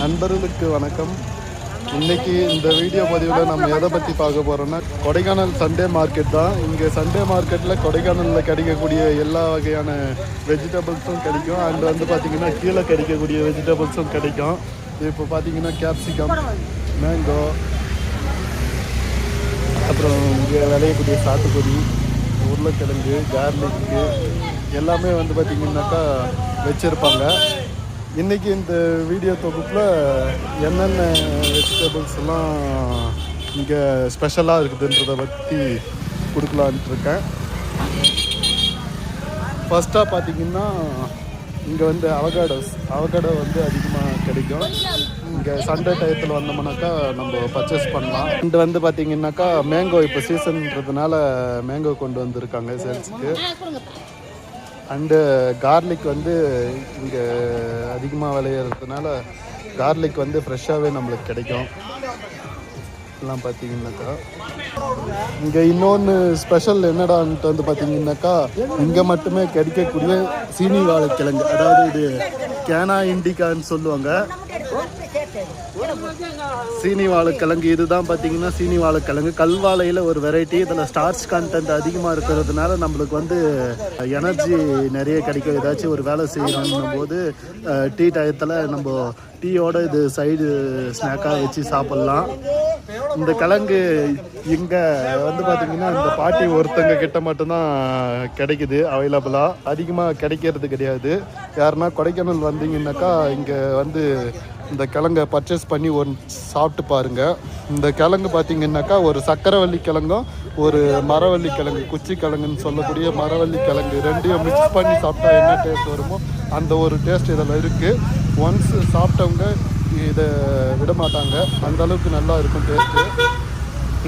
நண்பர்களுக்கு வணக்கம். இன்னைக்கு இந்த வீடியோ பதிவில் நம்ம எதை பற்றி பார்க்க போகிறோம்னா, கொடைக்கானல் சண்டே மார்க்கெட் தான். இங்கே சண்டே மார்க்கெட்டில் கொடைக்கானலில் கிடைக்கக்கூடிய எல்லா வகையான வெஜிடபிள்ஸும் கிடைக்கும். அண்ட் பார்த்திங்கன்னா கீழே கிடைக்கக்கூடிய வெஜிடபிள்ஸும் கிடைக்கும். இப்போ பார்த்திங்கன்னா கேப்சிகம், மேங்கோ, அப்புறம் இங்கே விளையக்கூடிய சாத்துக்குடி, உருளைக்கிழங்கு, கார்லிக்கு எல்லாமே பார்த்திங்கன்னாக்கா வச்சுருப்பாங்க. இன்றைக்கி இந்த வீடியோ தொகுப்பில் என்னென்ன வெஜிடபிள்ஸ்லாம் இங்கே ஸ்பெஷலாக இருக்குதுன்றதை பற்றி கொடுக்கலான்ட்டு இருக்கேன். ஃபஸ்ட்டாக பார்த்திங்கன்னா இங்கே அவகாடோ அதிகமாக கிடைக்கும். இங்கே சண்டே டயத்தில் வந்தோம்னாக்கா நம்ம பர்ச்சேஸ் பண்ணலாம். அண்டு பார்த்திங்கன்னாக்கா மேங்கோ இப்போ சீசன்றதுனால மேங்கோ கொண்டு வந்திருக்காங்க சேல்ஸுக்கு. அண்டு கார்லிக் இங்கே அதிகமாக விளையிறதுனால கார்லிக் ஃப்ரெஷ்ஷாகவே நம்மளுக்கு கிடைக்கும். எல்லாம் பார்த்தீங்கன்னாக்கா இங்கே இன்னொன்று ஸ்பெஷல் என்னடான்ட்டு பார்த்தீங்கன்னாக்கா, இங்கே மட்டுமே கிடைக்கக்கூடிய சீனி வாழைக்கிழங்கு, அதாவது இது கேனா இண்டிகான்னு சொல்லுவாங்க. சீனி வாழைக்கிழங்கு இதுதான் பார்த்தீங்கன்னா சீனி வாழைக்கிழங்கு. கல்வாழையில் ஒரு வெரைட்டி. இதில் ஸ்டார்ச் கண்டென்ட் அதிகமாக இருக்கிறதுனால நம்மளுக்கு எனர்ஜி நிறைய கிடைக்கும். ஏதாச்சும் ஒரு வேலை செய்யணும் போது டீ டயத்தில் நம்ம டீயோட இது சைடு ஸ்நாக்காக வச்சு சாப்பிட்லாம். இந்த கிழங்கு இங்கே பார்த்திங்கன்னா இந்த பாட்டி ஒருத்தங்க கிட்ட மட்டும்தான் கிடைக்குது, அவைலபிளாக. அதிகமாக கிடைக்கிறது கிடையாது. யாருன்னா கொடைக்கானல் வந்தீங்கன்னாக்கா இங்கே இந்த கிழங்கை பர்ச்சேஸ் பண்ணி சாப்பிட்டு பாருங்கள். இந்த கிழங்கு பார்த்திங்கன்னாக்கா ஒரு சக்கரவள்ளி கிழங்கும் ஒரு மரவள்ளி கிழங்கு, குச்சி கிழங்குன்னு சொல்லக்கூடிய மரவள்ளி கிழங்கு ரெண்டையும் மிக்ஸ் பண்ணி சாப்பிட்டா என்ன டேஸ்ட் வருமோ அந்த ஒரு டேஸ்ட் இதில் இருக்குது. ஒன்ஸ் சாப்பிட்டவங்க இதை விட மாட்டாங்க, அந்தளவுக்கு நல்லா இருக்கும் டேஸ்ட்டு.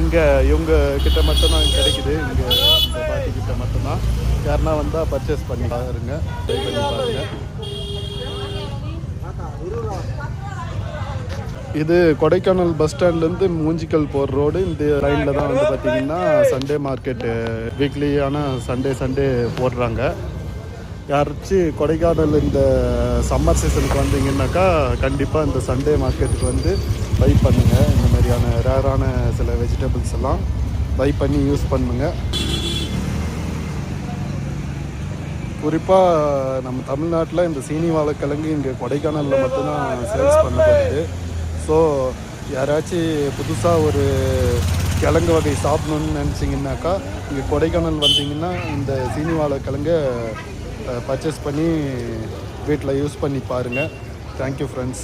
இங்கே இவங்க கிட்ட மட்டும்தான் கிடைக்குது. இங்கே இந்த பாட்டிக்கிட்ட மட்டும்தான். யாருன்னா வந்தால் பர்ச்சேஸ் பண்ணி பாருங்க, ட்ரை பண்ணி பாருங்கள். இது கொடைக்கானல் பஸ் ஸ்டாண்ட்லேருந்து மூஞ்சிக்கல் போகிற ரோடு. இந்த லைனில் தான் பார்த்திங்கன்னா சண்டே மார்க்கெட்டு வீக்லியான சண்டே போடுறாங்க. யாராச்சும் கொடைக்கானல் இந்த சம்மர் சீசனுக்கு வந்தீங்கன்னாக்கா கண்டிப்பாக இந்த சண்டே மார்க்கெட்டுக்கு பை பண்ணுங்கள். இந்த மாதிரியான ரேரான சில வெஜிடபிள்ஸ் எல்லாம் பை பண்ணி யூஸ் பண்ணுங்கள். குறிப்பாக நம்ம தமிழ்நாட்டில் இந்த சீனி வாழைக்கிழங்கு இங்கே கொடைக்கானலில் மட்டும்தான் சேல்ஸ் பண்ணப்படுது. ஸோ யாராச்சும் புதுசாக ஒரு கிழங்கு வகை சாப்பிடணுன்னு நினச்சிங்கன்னாக்கா இங்கே கொடைக்கானல் வந்தீங்கன்னா இந்த சீனி வாழைக்கிழங்கை பர்ச்சேஸ் பண்ணி வீட்டில் யூஸ் பண்ணி பாருங்கள். Thank you friends.